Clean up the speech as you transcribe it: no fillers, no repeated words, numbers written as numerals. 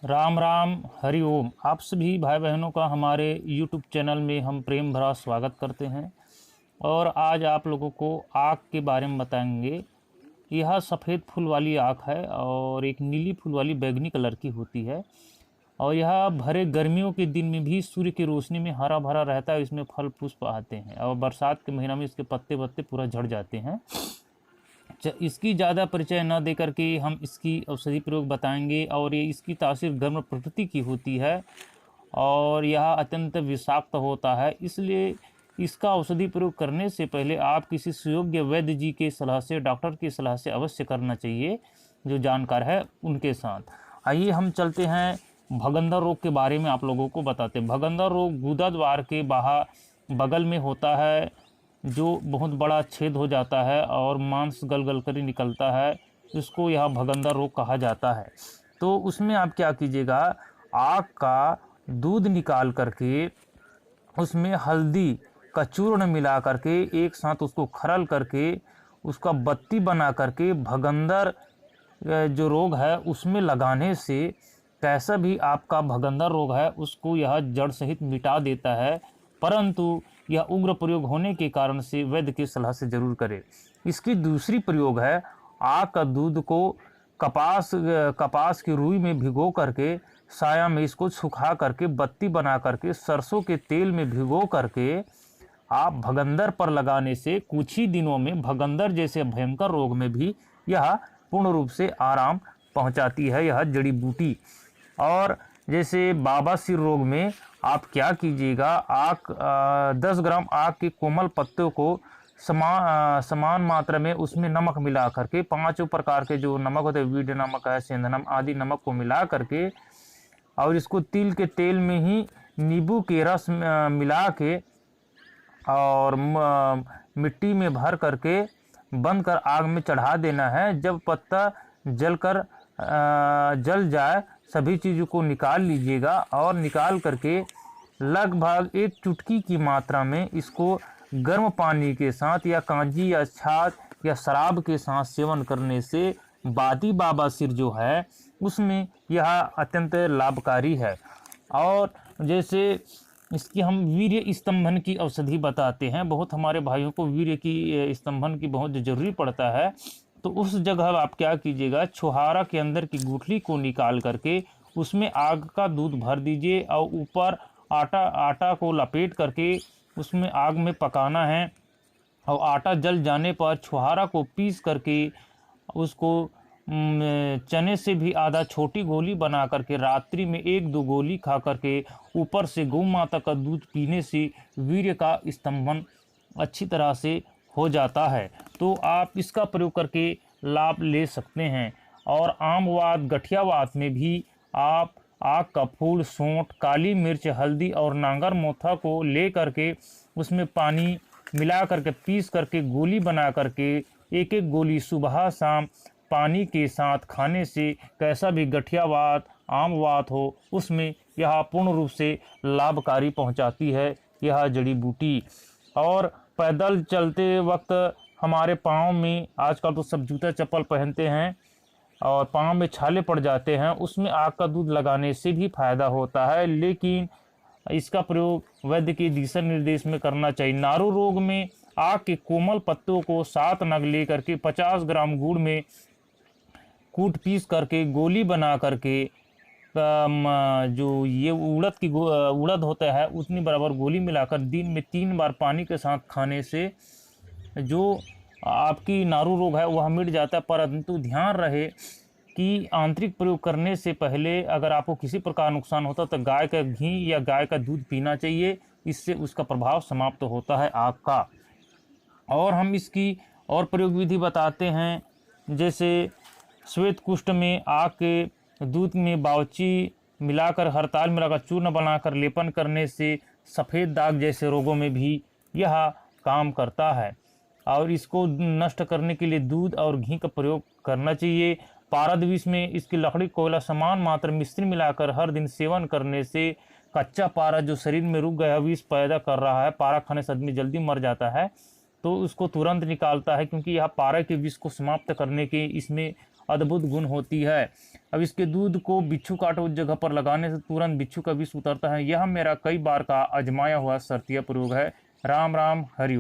राम राम हरि ओम। आप सभी भाई बहनों का हमारे YouTube चैनल में हम प्रेम भरा स्वागत करते हैं। और आज आप लोगों को आक के बारे में बताएंगे। यह सफ़ेद फूल वाली आक है और एक नीली फूल वाली बैगनी कलर की होती है। और यह भरे गर्मियों के दिन में भी सूर्य की रोशनी में हरा भरा रहता है। इसमें फल पुष्प आते हैं और बरसात के महीना में इसके पत्ते वत्ते पूरा झड़ जाते हैं। इसकी ज़्यादा परिचय न दे करके हम इसकी औषधि प्रयोग बताएंगे। और ये इसकी तासीर गर्म प्रकृति की होती है और यह अत्यंत विषाक्त होता है। इसलिए इसका औषधि प्रयोग करने से पहले आप किसी सुयोग्य वैद्य जी के सलाह से, डॉक्टर की सलाह से अवश्य करना चाहिए, जो जानकार है उनके साथ। आइए हम चलते हैं भगंदर रोग के बारे में आप लोगों को बताते हैं। भगंदर रोग गुदा द्वार के बाहर बगल में होता है, जो बहुत बड़ा छेद हो जाता है और मांस गल गल कर निकलता है। इसको यह भगंदर रोग कहा जाता है। तो उसमें आप क्या कीजिएगा, आग का दूध निकाल करके उसमें हल्दी का चूर्ण मिला करके एक साथ उसको खरल करके उसका बत्ती बना करके भगंदर जो रोग है उसमें लगाने से कैसा भी आपका भगंदर रोग है उसको यह जड़ सहित मिटा देता है। परंतु यह उग्र प्रयोग होने के कारण से वैद्य की सलाह से जरूर करें। इसकी दूसरी प्रयोग है, आग का दूध को कपास की रुई में भिगो करके साया में इसको सुखा करके बत्ती बना करके सरसों के तेल में भिगो करके आप भगंदर पर लगाने से कुछ ही दिनों में भगंदर जैसे भयंकर रोग में भी यह पूर्ण रूप से आराम पहुंचाती है यह जड़ी बूटी। और जैसे बाबासिर रोग में आप क्या कीजिएगा, 10 ग्राम आक के कोमल पत्तों को समान मात्रा में उसमें नमक मिला करके, 5 प्रकार के जो नमक होते हैं, वीड नमक है, सेंध नमक आदि नमक को मिला करके और इसको तिल के तेल में ही नींबू के रस मिला के और मिट्टी में भर करके बंद कर आग में चढ़ा देना है। जब पत्ता जल जाए सभी चीज़ों को निकाल लीजिएगा और निकाल करके लगभग 1 चुटकी की मात्रा में इसको गर्म पानी के साथ या कांजी या छाछ या शराब के साथ सेवन करने से बादी बाबासिर जो है उसमें यह अत्यंत लाभकारी है। और जैसे इसकी हम वीर्य स्तंभन की औषधि बताते हैं। बहुत हमारे भाइयों को वीर्य की स्तंभन की बहुत ज़रूरी पड़ता है। तो उस जगह आप क्या कीजिएगा, छुहारा के अंदर की गुठली को निकाल करके उसमें आग का दूध भर दीजिए और ऊपर आटा को लपेट करके उसमें आग में पकाना है। और आटा जल जाने पर छुहारा को पीस करके उसको चने से भी आधा छोटी गोली बना करके रात्रि में 1-2 गोली खा करके ऊपर से गौ माता का दूध पीने से वीर्य का स्तंभन अच्छी तरह से हो जाता है। तो आप इसका प्रयोग करके लाभ ले सकते हैं। और आमवात गठियावात में भी आप आक का फूल, सौंठ, काली मिर्च, हल्दी और नांगर मोथा को ले करके उसमें पानी मिला करके पीस करके गोली बना करके 1-1 गोली सुबह शाम पानी के साथ खाने से कैसा भी गठियावात आमवात हो उसमें यह पूर्ण रूप से लाभकारी पहुंचाती है यह जड़ी बूटी। और पैदल चलते वक्त हमारे पाँव में, आजकल तो सब जूता चप्पल पहनते हैं और पाँव में छाले पड़ जाते हैं, उसमें आक का दूध लगाने से भी फायदा होता है। लेकिन इसका प्रयोग वैद्य के दिशा निर्देश में करना चाहिए। नारू रोग में आक के कोमल पत्तों को 7 नग ले करके 50 ग्राम गुड़ में कूट पीस करके गोली बना करके जो ये उड़द होता है उतनी बराबर गोली मिलाकर दिन में 3 बार पानी के साथ खाने से जो आपकी नारू रोग है वह मिट जाता है। परंतु ध्यान रहे कि आंतरिक प्रयोग करने से पहले अगर आपको किसी प्रकार नुकसान होता तो गाय का घी या गाय का दूध पीना चाहिए, इससे उसका प्रभाव समाप्त होता है आग का। और हम इसकी और प्रयोग विधि बताते हैं। जैसे श्वेत कुष्ठ में आग के दूध में बावची मिलाकर हड़ताल मिलाकर चूर्ण बनाकर लेपन करने से सफ़ेद दाग जैसे रोगों में भी यह काम करता है। और इसको नष्ट करने के लिए दूध और घी का प्रयोग करना चाहिए। पारद विष में इसकी लकड़ी कोयला समान मात्रा मिश्री मिलाकर हर दिन सेवन करने से कच्चा पारा जो शरीर में रुक गया विष पैदा कर रहा है, पारा खाने से आदमी जल्दी मर जाता है, तो उसको तुरंत निकालता है, क्योंकि यह पारा के विष को समाप्त करने के इसमें अद्भुत गुण होती है। अब इसके दूध को बिच्छू काटे उस जगह पर लगाने से तुरंत बिच्छू का विष उतरता है। यह मेरा कई बार का आजमाया हुआ शर्तीय प्रयोग है। राम राम, हरि ओम।